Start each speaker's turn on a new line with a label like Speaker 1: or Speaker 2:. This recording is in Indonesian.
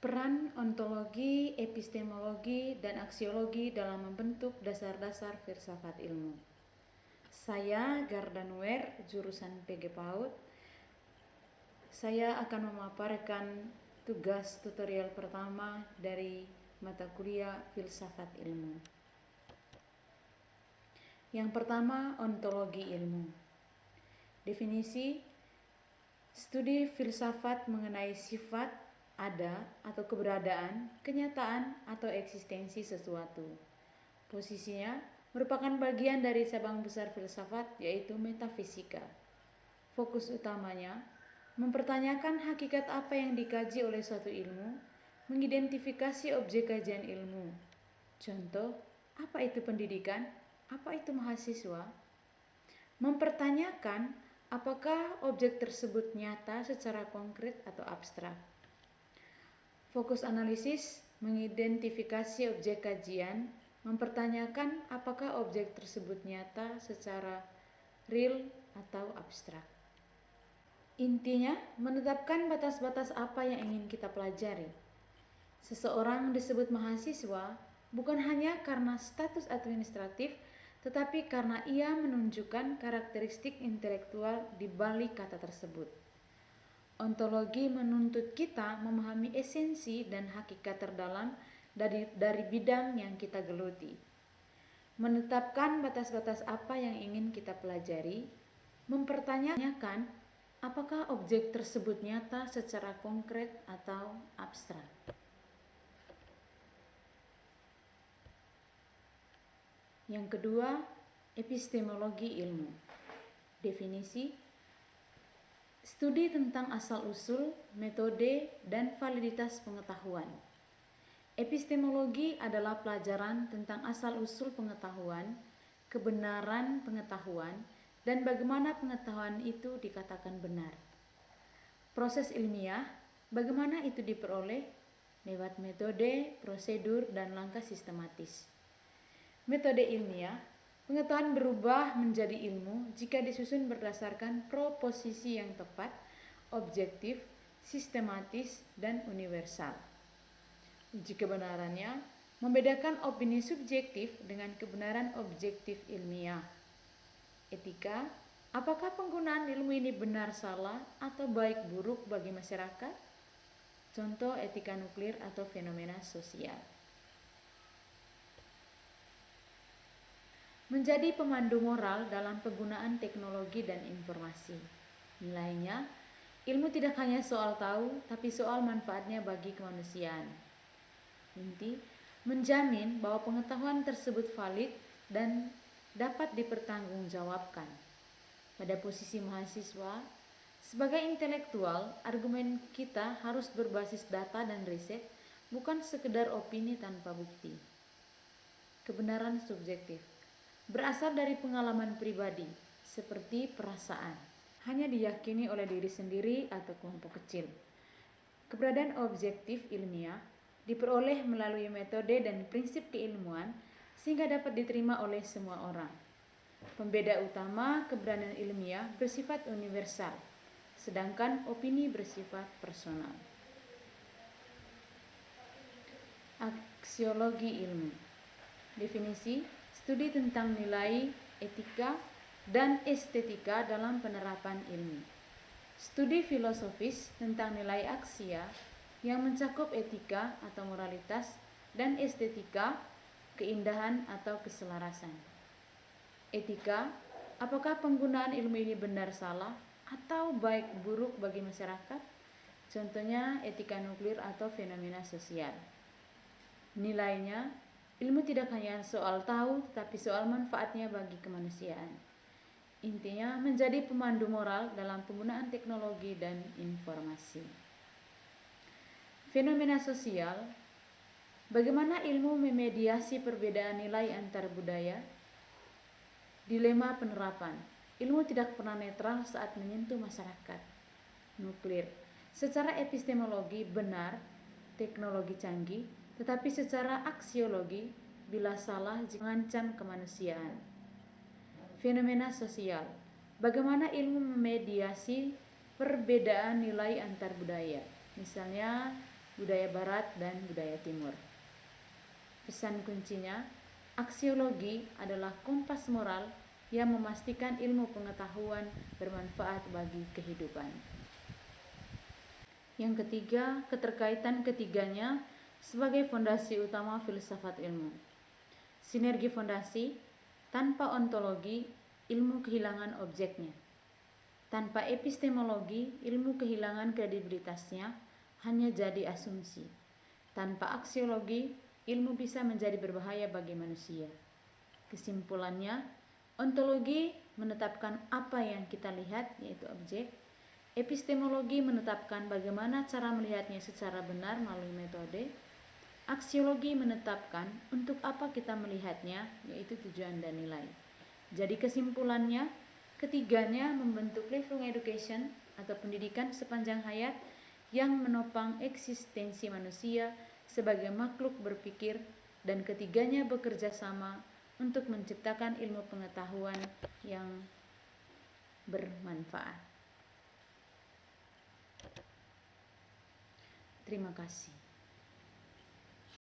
Speaker 1: Peran ontologi, epistemologi, dan aksiologi dalam membentuk dasar-dasar filsafat ilmu. Saya Garda Nuer, jurusan PG PAUD. Saya akan memaparkan tugas tutorial pertama dari mata kuliah filsafat ilmu. Yang pertama, ontologi ilmu. Definisi: studi filsafat mengenai sifat, ada atau keberadaan, kenyataan atau eksistensi sesuatu. Posisinya merupakan bagian dari cabang besar filsafat, yaitu metafisika. Fokus utamanya mempertanyakan hakikat apa yang dikaji oleh suatu ilmu, mengidentifikasi objek kajian ilmu. Contoh, apa itu pendidikan? Apa itu mahasiswa? Mempertanyakan apakah objek tersebut nyata secara konkret atau abstrak. Fokus analisis mengidentifikasi objek kajian, mempertanyakan apakah objek tersebut nyata secara real atau abstrak. Intinya, menetapkan batas-batas apa yang ingin kita pelajari. Seseorang disebut mahasiswa bukan hanya karena status administratif, tetapi karena ia menunjukkan karakteristik intelektual di balik kata tersebut. Ontologi menuntut kita memahami esensi dan hakikat terdalam dari bidang yang kita geluti. Menetapkan batas-batas apa yang ingin kita pelajari, mempertanyakan apakah objek tersebut nyata secara konkret atau abstrak. Yang kedua, epistemologi ilmu. Definisi: studi tentang asal-usul, metode, dan validitas pengetahuan. Epistemologi adalah pelajaran tentang asal-usul pengetahuan, kebenaran pengetahuan, dan bagaimana pengetahuan itu dikatakan benar. Proses ilmiah, bagaimana itu diperoleh lewat metode, prosedur, dan langkah sistematis. Metode ilmiah, pengetahuan berubah menjadi ilmu jika disusun berdasarkan proposisi yang tepat, objektif, sistematis, dan universal. Uji kebenarannya membedakan opini subjektif dengan kebenaran objektif ilmiah. Etika, apakah penggunaan ilmu ini benar salah atau baik buruk bagi masyarakat? Contoh etika nuklir atau fenomena sosial. Menjadi pemandu moral dalam penggunaan teknologi dan informasi. Nilainya, ilmu tidak hanya soal tahu, tapi soal manfaatnya bagi kemanusiaan. Inti, menjamin bahwa pengetahuan tersebut valid dan dapat dipertanggungjawabkan. Pada posisi mahasiswa, sebagai intelektual, argumen kita harus berbasis data dan riset, bukan sekedar opini tanpa bukti. Kebenaran subjektif berasal dari pengalaman pribadi, seperti perasaan, hanya diyakini oleh diri sendiri atau kelompok kecil. Keberadaan objektif ilmiah diperoleh melalui metode dan prinsip keilmuan sehingga dapat diterima oleh semua orang. Pembeda utama keberadaan ilmiah bersifat universal, sedangkan opini bersifat personal. Aksiologi ilmu. Definisi: studi tentang nilai, etika, dan estetika dalam penerapan ilmu. Studi filosofis tentang nilai aksia yang mencakup etika atau moralitas dan estetika, keindahan atau keselarasan. Etika, apakah penggunaan ilmu ini benar salah atau baik buruk bagi masyarakat? Contohnya etika nuklir atau fenomena sosial. Nilainya, ilmu tidak hanya soal tahu, tapi soal manfaatnya bagi kemanusiaan. Intinya, menjadi pemandu moral dalam penggunaan teknologi dan informasi. Fenomena sosial, bagaimana ilmu memediasi perbedaan nilai antar budaya? Dilema penerapan, ilmu tidak pernah netral saat menyentuh masyarakat. Nuklir, secara epistemologi benar, teknologi canggih, tetapi secara aksiologi bila salah mengancam kemanusiaan. Fenomena sosial, bagaimana ilmu memediasi perbedaan nilai antar budaya, misalnya budaya barat, dan budaya timur. Pesan kuncinya, aksiologi adalah kompas moral yang memastikan ilmu pengetahuan bermanfaat bagi kehidupan. Yang ketiga, keterkaitan ketiganya sebagai fondasi utama filsafat ilmu. Sinergi fondasi, tanpa ontologi, ilmu kehilangan objeknya. Tanpa epistemologi, ilmu kehilangan kredibilitasnya, hanya jadi asumsi. Tanpa aksiologi, ilmu bisa menjadi berbahaya bagi manusia. Kesimpulannya, ontologi menetapkan apa yang kita lihat, yaitu objek. Epistemologi menetapkan bagaimana cara melihatnya secara benar melalui metode. Aksiologi menetapkan untuk apa kita melihatnya, yaitu tujuan dan nilai. Jadi kesimpulannya, ketiganya membentuk lifelong education atau pendidikan sepanjang hayat yang menopang eksistensi manusia sebagai makhluk berpikir, dan ketiganya bekerja sama untuk menciptakan ilmu pengetahuan yang bermanfaat. Terima kasih.